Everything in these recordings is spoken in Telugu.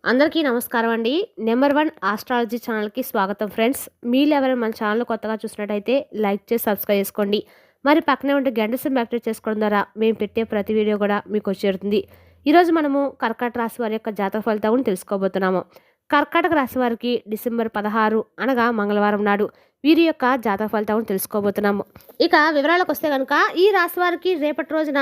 అందరికీ నమస్కారం అండి. నెంబర్ 1 ఆస్ట్రాలజీ ఛానల్‌కి స్వాగతం ఫ్రెండ్స్. మీరెవరైనా మన ఛానల్ కొత్తగా చూసినట్టయితే లైక్ చేసి సబ్స్క్రైబ్ చేసుకోండి. మరి పక్కనే ఉంటే గంట సింబల్ యాక్టివేట్ చేసుకోవడం ద్వారా మేము పెట్టే ప్రతి వీడియో కూడా మీకు చేరుతుంది. ఈరోజు మనము కర్కాటక రాశి వారి యొక్క జాతక ఫలితాలను తెలుసుకోబోతున్నాము. కర్కాటక రాశి వారికి డిసెంబర్ 16 అనగా మంగళవారం నాడు వీరి యొక్క జాతక ఫలితాలను తెలుసుకోబోతున్నాము. ఇక వివరాలకు వస్తే కనుక ఈ రాశి వారికి రేపటి రోజున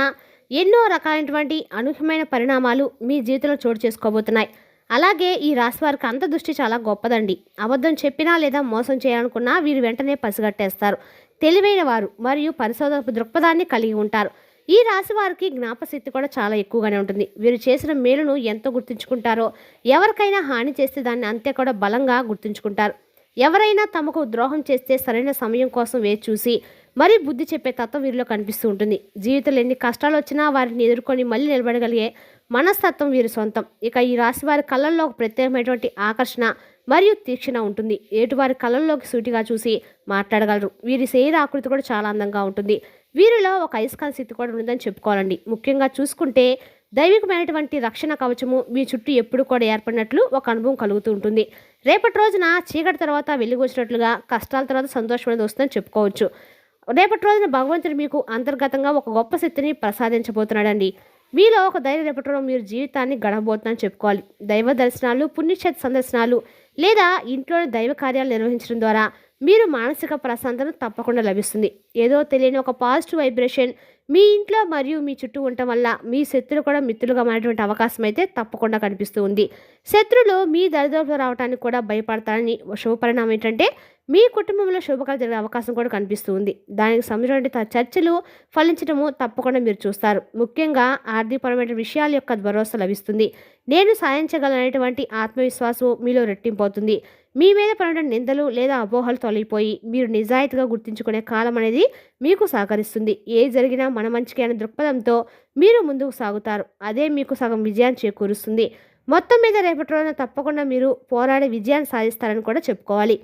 ఎన్నో రకాలైనటువంటి అనూహ్యమైన పరిణామాలు మీ జీవితంలో చోటు చేసుకోబోతున్నాయి. అలాగే ఈ రాశి వారికి అంతర్దృష్టి చాలా గొప్పదండి. అబద్ధం చెప్పినా లేదా మోసం చేయాలనుకున్నా వీరు వెంటనే పసిగట్టేస్తారు. తెలివైన వారు మరియు పరిశోధన దృక్పథాన్ని కలిగి ఉంటారు. ఈ రాశి వారికి జ్ఞాపశక్తి కూడా చాలా ఎక్కువగానే ఉంటుంది. వీరు చేసిన మేలును ఎంతో గుర్తుంచుకుంటారో, ఎవరికైనా హాని చేస్తే దాన్ని అంతే కూడా బలంగా గుర్తుంచుకుంటారు. ఎవరైనా తమకు ద్రోహం చేస్తే సరైన సమయం కోసం వేచి చూసి మరీ బుద్ధి చెప్పే తత్వం వీరిలో కనిపిస్తూ ఉంటుంది. జీవితంలో ఎన్ని కష్టాలు వచ్చినా వారిని ఎదుర్కొని మళ్ళీ నిలబడగలిగే మనస్తత్వం వీరి సొంతం. ఇక ఈ రాశి వారి కళ్ళల్లో ఒక ప్రత్యేకమైనటువంటి ఆకర్షణ మరియు తీక్షణ ఉంటుంది. ఏటువారి కళ్ళల్లోకి సూటిగా చూసి మాట్లాడగలరు. వీరి శరీర ఆకృతి కూడా చాలా అందంగా ఉంటుంది. వీరిలో ఒక అయస్కాంత శక్తి కూడా ఉందని చెప్పుకోవాలండి. ముఖ్యంగా చూసుకుంటే దైవికమైనటువంటి రక్షణ కవచము మీ చుట్టూ ఎప్పుడు కూడా ఏర్పడినట్లు ఒక అనుభవం కలుగుతూ ఉంటుంది. రేపటి రోజున చీకటి తర్వాత వెలుగు వచ్చినట్లుగా కష్టాల తర్వాత సంతోషం అనేది వస్తుందని చెప్పుకోవచ్చు. రేపటి రోజున భగవంతుడు మీకు అంతర్గతంగా ఒక గొప్ప శక్తిని ప్రసాదించబోతున్నాడండి. మీలో ఒక ధైర్య రేపటి రోజు మీరు జీవితాన్ని గడపబోతున్నారని చెప్పుకోవాలి. దైవ దర్శనాలు, పుణ్యక్షేత్ర సందర్శనాలు లేదా ఇంట్లోని దైవ కార్యాలు నిర్వహించడం ద్వారా మీరు మానసిక ప్రశాంతత తప్పకుండా లభిస్తుంది. ఏదో తెలియని ఒక పాజిటివ్ వైబ్రేషన్ మీ ఇంట్లో మరియు మీ చుట్టూ ఉండటం వల్ల మీ శత్రులు కూడా మిత్రులుగా మారేటువంటి అవకాశం అయితే తప్పకుండా కనిపిస్తూ ఉంది. శత్రులు మీ దరిదాపులకు రావడానికి కూడా భయపడతారని శుభపరిణామం ఏంటంటే మీ కుటుంబంలో శుభకాలు జరిగే అవకాశం కూడా కనిపిస్తూ ఉంది. దానికి సంబంధించిన చర్చలు ఫలించడము తప్పకుండా మీరు చూస్తారు. ముఖ్యంగా ఆర్థికపరమైన విషయాల యొక్క భరోసా లభిస్తుంది. నేను సాధించగలనటువంటి ఆత్మవిశ్వాసం మీలో రెట్టింపవుతుంది. మీ మీద పడిన నిందలు లేదా అపోహలు తొలగిపోయి మీరు నిజాయితీగా గుర్తించుకునే కాలం అనేది మీకు సహకరిస్తుంది. ఏది జరిగినా మన మంచికి అనే దృక్పథంతో మీరు ముందుకు సాగుతారు. అదే మీకు సగం విజయాన్ని చేకూరుస్తుంది. మొత్తం మీద రేపటి రోజున తప్పకుండా మీరు పోరాడే విజయాన్ని సాధిస్తారని కూడా చెప్పుకోవాలి.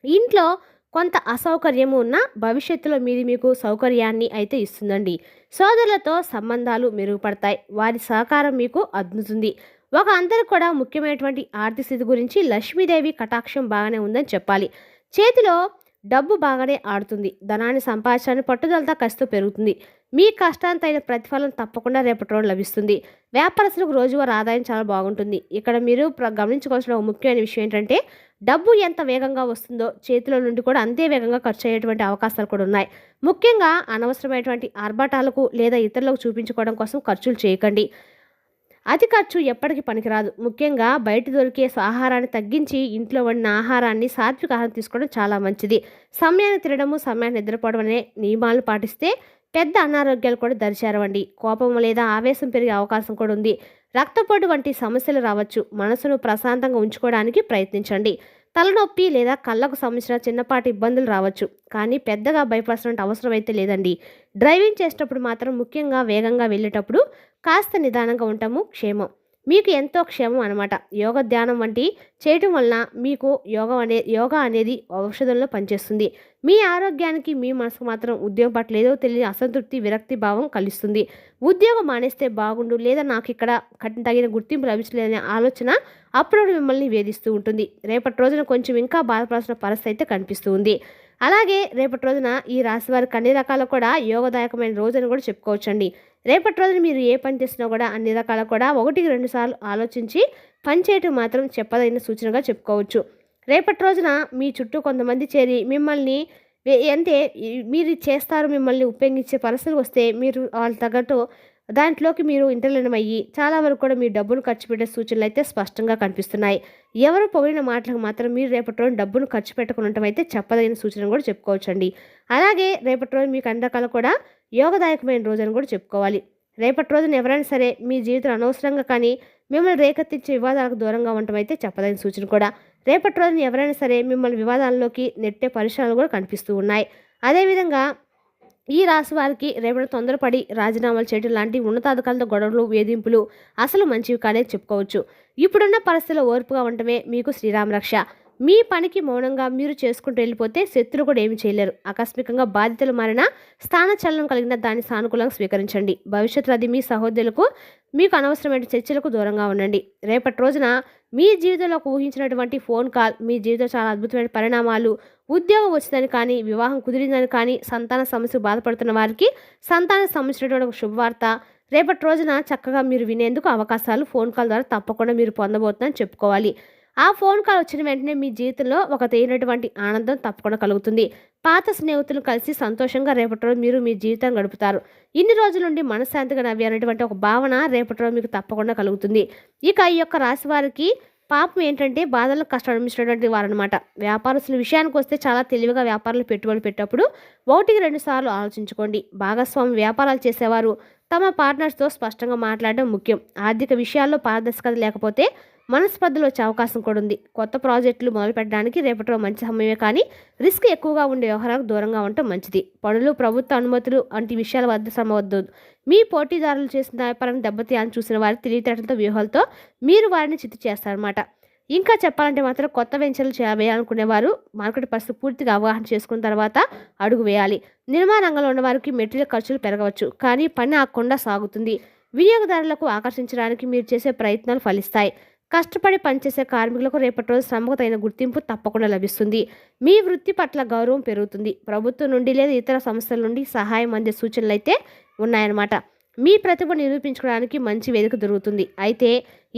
ఇంట్లో కొంత అసౌకర్యము ఉన్న భవిష్యత్తులో మీది మీకు సౌకర్యాన్ని అయితే ఇస్తుందండి. సోదరులతో సంబంధాలు మెరుగుపడతాయి. వారి సహకారం మీకు అందుతుంది. ఒక అందరికి కూడా ముఖ్యమైనటువంటి ఆర్థిక స్థితి గురించి లక్ష్మీదేవి కటాక్షం బాగానే ఉందని చెప్పాలి. చేతిలో డబ్బు బాగానే ఆడుతుంది. ధనాన్ని సంపాదించడానికి పట్టుదలతో కసితో పెరుగుతుంది. మీ కష్టానికి తగిన ప్రతిఫలం తప్పకుండా రేపటి రోజు లభిస్తుంది. వ్యాపారస్తులకు రోజువారీ ఆదాయం చాలా బాగుంటుంది. ఇక్కడ మీరు గమనించుకోవాల్సిన ఒక ముఖ్యమైన విషయం ఏంటంటే డబ్బు ఎంత వేగంగా వస్తుందో చేతిలో నుండి కూడా అంతే వేగంగా ఖర్చు అయ్యేటువంటి అవకాశాలు కూడా ఉన్నాయి. ముఖ్యంగా అనవసరమైనటువంటి ఆర్భాటాలకు లేదా ఇతరులకు చూపించుకోవడం కోసం ఖర్చులు చేయకండి. అతి ఖర్చు ఎప్పటికీ పనికిరాదు. ముఖ్యంగా బయట దొరికే ఆహారాన్ని తగ్గించి ఇంట్లో వండిన ఆహారాన్ని సాత్విక ఆహారం తీసుకోవడం చాలా మంచిది. సమయాన్ని తినడము, సమయాన్ని నిద్రపోవడం అనే నియమాలు పాటిస్తే పెద్ద అనారోగ్యాలు కూడా దరిచేరవండి. కోపం లేదా ఆవేశం పెరిగే అవకాశం కూడా ఉంది. రక్తపోటు వంటి సమస్యలు రావచ్చు. మనసును ప్రశాంతంగా ఉంచుకోవడానికి ప్రయత్నించండి. తలనొప్పి లేదా కళ్ళకు సంబంధించిన చిన్నపాటి ఇబ్బందులు రావచ్చు. కానీ పెద్దగా భయపడాల్సిన అవసరం అయితే లేదండి. డ్రైవింగ్ చేసేటప్పుడు మాత్రం ముఖ్యంగా వేగంగా వెళ్ళేటప్పుడు కాస్త నిదానంగా ఉండటము క్షేమం. మీకు ఎంతో క్షేమం అనమాట. యోగ ధ్యానం వంటి చేయటం వలన మీకు యోగా అనేది ఔషధంలో పనిచేస్తుంది. మీ ఆరోగ్యానికి మీ మనసుకు మాత్రం ఉద్యోగం పట్ల ఏదో తెలియని అసంతృప్తి, విరక్తి భావం కలిగిస్తుంది. ఉద్యోగం మానేస్తే బాగుండు లేదా నాకు ఇక్కడ తగిన గుర్తింపు లభించలేదనే ఆలోచన అప్పుడు మిమ్మల్ని వేధిస్తూ ఉంటుంది. రేపటి రోజున కొంచెం ఇంకా బాధపడాల్సిన పరిస్థితి అయితే కనిపిస్తూ ఉంది. అలాగే రేపటి రోజున ఈ రాశి వారికి అన్ని రకాల కూడా యోగదాయకమైన రోజు అని కూడా చెప్పుకోవచ్చండి. రేపటి రోజున మీరు ఏ పని చేసినా కూడా అన్ని రకాల కూడా 1-2 సార్లు ఆలోచించి పని చేయటం మాత్రం చెప్పదగిన సూచనగా చెప్పుకోవచ్చు. రేపటి రోజున మీ చుట్టూ కొంతమంది చేరి మిమ్మల్ని అంటే మీరు చేస్తారు మిమ్మల్ని ఉపయోగించే పరిస్థితులు వస్తే మీరు వాళ్ళు తగ్గట్టు దాంట్లోకి మీరు ఇంటర్లీనమయ్యి చాలా వరకు కూడా మీ డబ్బును ఖర్చు పెట్టే సూచనలు అయితే స్పష్టంగా కనిపిస్తున్నాయి. ఎవరు పొగిడిన మాటలకు మాత్రం మీరు రేపటి రోజు డబ్బును ఖర్చు పెట్టుకునటం అయితే చెప్పదగిన సూచన కూడా చెప్పుకోవచ్చండి. అలాగే రేపటి రోజు మీకు అన్ని రకాల కూడా యోగదాయకమైన రోజు అని కూడా చెప్పుకోవాలి. రేపటి రోజున ఎవరైనా సరే మీ జీవితం అనవసరంగా కానీ మిమ్మల్ని రేకెత్తించే వివాదాలకు దూరంగా ఉండటం అయితే చెప్పదగిన సూచన కూడా. రేపటి రోజున ఎవరైనా సరే మిమ్మల్ని వివాదాల్లోకి నెట్టే పరిశ్రమలు కూడా కనిపిస్తూ ఉన్నాయి. అదేవిధంగా ఈ రాశి వారికి రేపటి తొందరపడి రాజీనామాలు చేయడం లాంటి ఉన్నతాధికారులతో గొడవలు, వేధింపులు అసలు మంచివి కానే చెప్పుకోవచ్చు. ఇప్పుడున్న పరిస్థితుల్లో ఓర్పుగా ఉండటమే మీకు శ్రీరామ రక్ష. మీ పనికి మౌనంగా మీరు చేసుకుంటూ వెళ్ళిపోతే శత్రులు కూడా ఏమి చేయలేరు. ఆకస్మికంగా బాధ్యతలు మారిన స్థానచలనం కలిగిన దాన్ని సానుకూలంగా స్వీకరించండి. భవిష్యత్తులో అది మీ సహోదరులకు మీకు అనవసరమైన చర్చలకు దూరంగా ఉండండి. రేపటి రోజున మీ జీవితంలో ఊహించినటువంటి ఫోన్ కాల్ మీ జీవితంలో చాలా అద్భుతమైన పరిణామాలు, ఉద్యోగం వచ్చిందని కానీ, వివాహం కుదిరిందని కానీ, సంతాన సమస్యకు బాధపడుతున్న వారికి సంతానం సంబంధించినటువంటి ఒక శుభవార్త రేపటి రోజున చక్కగా మీరు వినేందుకు అవకాశాలు ఫోన్ కాల్ ద్వారా తప్పకుండా మీరు పొందబోతున్నారని చెప్పుకోవాలి. ఆ ఫోన్ కాల్ వచ్చిన వెంటనే మీ జీవితంలో ఒక తేలినటువంటి ఆనందం తప్పకుండా కలుగుతుంది. పాత స్నేహితులు కలిసి సంతోషంగా రేపటి రోజు మీరు మీ జీవితం గడుపుతారు. ఇన్ని రోజుల నుండి మనశ్శాంతిగా నవ్వి ఒక భావన రేపటి రోజు మీకు తప్పకుండా కలుగుతుంది. ఇక ఈ యొక్క రాశి వారికి పాపం ఏంటంటే బాధలకు కష్టం అనిపించినటువంటి వారనమాట. వ్యాపారస్తుల విషయానికి వస్తే చాలా తెలివిగా వ్యాపారాలు పెట్టుబడులు పెట్టేటప్పుడు 1-2 సార్లు ఆలోచించుకోండి. భాగస్వామి వ్యాపారాలు చేసేవారు తమ పార్ట్నర్స్తో స్పష్టంగా మాట్లాడడం ముఖ్యం. ఆర్థిక విషయాల్లో పారదర్శకత లేకపోతే మనస్పర్ధలు వచ్చే అవకాశం కూడా ఉంది. కొత్త ప్రాజెక్టులు మొదలుపెట్టడానికి రేపటిలో మంచి సమయమే, కానీ రిస్క్ ఎక్కువగా ఉండే వ్యవహారాలకు దూరంగా ఉండటం మంచిది. పనులు, ప్రభుత్వ అనుమతులు వంటి విషయాల వద్ద శ్రమవద్దు. మీ పోటీదారులు చేసిన వ్యాపారాన్ని దెబ్బతీయాలని చూసిన వారి తెలివితేటలతో వ్యూహాలతో మీరు వారిని చిత్తు చేస్తారన్నమాట. ఇంకా చెప్పాలంటే మాత్రం కొత్త వెంచర్లు వేయాలనుకునేవారు మార్కెట్ పరిస్థితి పూర్తిగా అవగాహన చేసుకున్న తర్వాత అడుగు వేయాలి. నిర్మాణ రంగంలో ఉన్న వారికి మెటీరియల్ ఖర్చులు పెరగవచ్చు, కానీ పని ఆగకుండా సాగుతుంది. వినియోగదారులకు ఆకర్షించడానికి మీరు చేసే ప్రయత్నాలు ఫలిస్తాయి. కష్టపడి పనిచేసే కార్మికులకు రేపటి రోజు శ్రమకు తగిన గుర్తింపు తప్పకుండా లభిస్తుంది. మీ వృత్తి పట్ల గౌరవం పెరుగుతుంది. ప్రభుత్వం నుండి లేదా ఇతర సంస్థల నుండి సహాయం అందే సూచనలు అయితే ఉన్నాయన్నమాట. మీ ప్రతిభ నిరూపించుకోవడానికి మంచి వేదిక దొరుకుతుంది. అయితే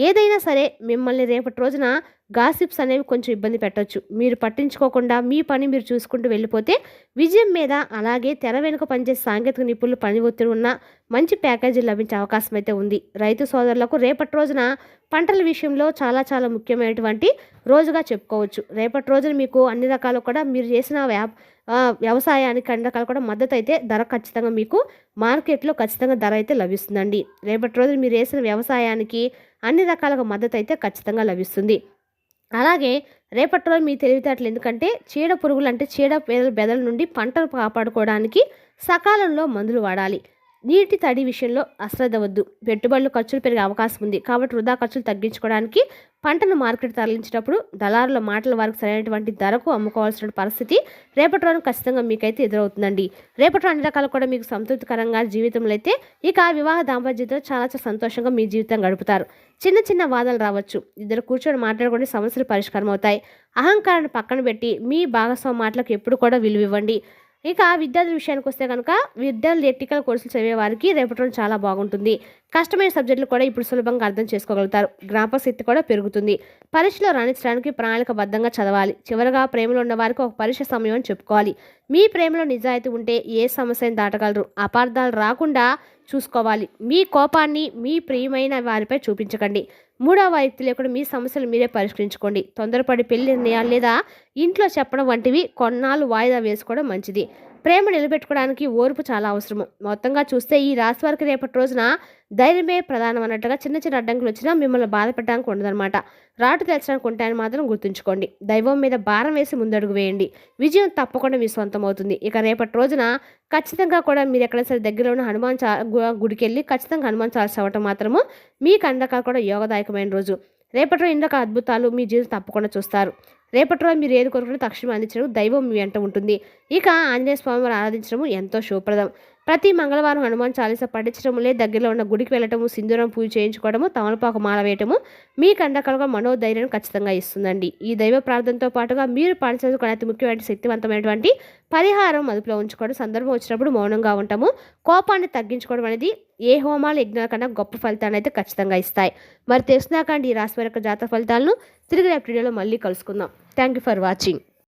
ఏదైనా సరే మిమ్మల్ని రేపటి రోజున గాసిప్స్ అనేవి కొంచెం ఇబ్బంది పెట్టవచ్చు. మీరు పట్టించుకోకుండా మీ పని మీరు చూసుకుంటూ వెళ్ళిపోతే విజయం మీద, అలాగే తెర వెనుక పనిచేసే సాంకేతిక నిపుణులు పని ఒత్తిడి ఉన్న మంచి ప్యాకేజీలు లభించే అవకాశం అయితే ఉంది. రైతు సోదరులకు రేపటి రోజున పంటల విషయంలో చాలా చాలా ముఖ్యమైనటువంటి రోజుగా చెప్పుకోవచ్చు. రేపటి రోజున మీకు అన్ని రకాలు కూడా మీరు చేసిన వ్యవసాయానికి అన్ని రకాలు కూడా మద్దతు అయితే ధర ఖచ్చితంగా మీకు మార్కెట్లో ఖచ్చితంగా ధర అయితే లభిస్తుందండి. రేపటి రోజున మీరు వేసిన వ్యవసాయానికి అన్ని రకాలుగా మద్దతు అయితే ఖచ్చితంగా లభిస్తుంది. అలాగే రేపటి రోజు మీ తెలివితేటలు, ఎందుకంటే చీడ పురుగులు అంటే చీడ బెదల నుండి పంటలు కాపాడుకోవడానికి సకాలంలో మందులు వాడాలి. నీటి తడి విషయంలో అశ్రద్ధ వద్దు. పెట్టుబడులు ఖర్చులు పెరిగే అవకాశం ఉంది, కాబట్టి వృధా ఖర్చులు తగ్గించుకోవడానికి పంటను మార్కెట్ తరలించేటప్పుడు దళారుల మాటల వారికి సరైనటువంటి ధరకు అమ్ముకోవాల్సిన పరిస్థితి రేపటి రోజున ఖచ్చితంగా మీకైతే ఎదురవుతుందండి. రేపటి అన్ని రకాలు కూడా మీకు సంతృప్తికరంగా జీవితంలో అయితే ఇక వివాహ దాంపత్యంతో చాలా సంతోషంగా మీ జీవితం గడుపుతారు. చిన్న చిన్న వాదనలు రావచ్చు, ఇద్దరు కూర్చొని మాట్లాడుకుని సమస్యలు పరిష్కారం అవుతాయి. అహంకారాన్ని పక్కన పెట్టి మీ భాగస్వామి మాటలకు ఎప్పుడు కూడా విలువ ఇవ్వండి. ఇక విద్యార్థుల విషయానికి వస్తే కనుక విద్యార్థులు ఎలక్ట్రికల్ కోర్సులు చదివే వారికి రేపటి రోజు చాలా బాగుంటుంది. కష్టమైన సబ్జెక్టులు కూడా ఇప్పుడు సులభంగా అర్థం చేసుకోగలుగుతారు. జ్ఞాపకశక్తి కూడా పెరుగుతుంది. పరీక్షలో రాణించడానికి ప్రణాళికబద్ధంగా చదవాలి. చివరగా ప్రేమలో ఉన్న వారికి ఒక పరీక్ష సమయం అని చెప్పుకోవాలి. మీ ప్రేమలో నిజాయితీ ఉంటే ఏ సమస్యను దాటగలరు. అపార్థాలు రాకుండా చూసుకోవాలి. మీ కోపాన్ని మీ ప్రియమైన వారిపై చూపించకండి. మూడవ వ్యక్తి లేకుండా మీ సమస్యలు మీరే పరిష్కరించుకోండి. తొందరపడి పెళ్లి నిర్ణయాలు లేదా ఇంట్లో చెప్పడం వంటివి కొన్నాళ్ళు వాయిదా వేసుకోవడం మంచిది. ప్రేమ నిలబెట్టుకోవడానికి ఓర్పు చాలా అవసరము. మొత్తంగా చూస్తే ఈ రాశి వారికి రేపటి రోజున ధైర్యమే ప్రధానం అన్నట్టుగా చిన్న చిన్న అడ్డంకులు వచ్చినా మిమ్మల్ని బాధ పెట్టడానికి ఉండదన్నమాట. రాటు తెచ్చడానికి ఉంటాయని మాత్రం గుర్తుంచుకోండి. దైవం మీద భారం వేసి ముందడుగు వేయండి. విజయం తప్పకుండా మీ సొంతం అవుతుంది. ఇక రేపటి రోజున ఖచ్చితంగా కూడా మీరు ఎక్కడైనా సరే దగ్గరలో ఉన్న హనుమాన్ గుడికి వెళ్ళి ఖచ్చితంగా హనుమాన్ చాలీసా అవ్వటం మాత్రము మీకు అన్ని రకాలు కూడా యోగదాయకమైన రోజు. రేపటి రోజు ఇందాక అద్భుతాలు మీ జీవితం తప్పకుండా చూస్తారు. రేపటి రోజు మీరు ఏది కోరుకుంటే తక్షణం అందించడం దైవం మీ వెంట ఉంటుంది. ఇక ఆంజనేయ స్వామి వారు ఆరాధించడం ఎంతో శుభప్రదం. ప్రతి మంగళవారం హనుమాన్ చాలీసా పఠించడము, లేదా దగ్గరలో ఉన్న గుడికి వెళ్ళటము, సింధూరం పూజ చేయించుకోవడము, తమలపాకు మాల వేయటము మీ కండకలుగా మనోధైర్యాన్ని ఖచ్చితంగా ఇస్తుందండి. ఈ దైవ ప్రార్థనతో పాటుగా మీరు పాటించాల్సిన అతి ముఖ్యమైన శక్తివంతమైనటువంటి పరిహారం అదుపులో ఉంచుకోవడం. సందర్భం వచ్చినప్పుడు మౌనంగా ఉంటాము. కోపాన్ని తగ్గించుకోవడం అనేది ఏ హోమాలు, యజ్ఞాల కన్నా గొప్ప ఫలితాన్ని అయితే ఖచ్చితంగా ఇస్తాయి. మరి తెలిసినాకండి ఈ రాశి వారి యొక్క జాతక ఫలితాలను తిరిగి రేపు వీడియోలో మళ్ళీ కలుసుకుందాం. Thank you for watching.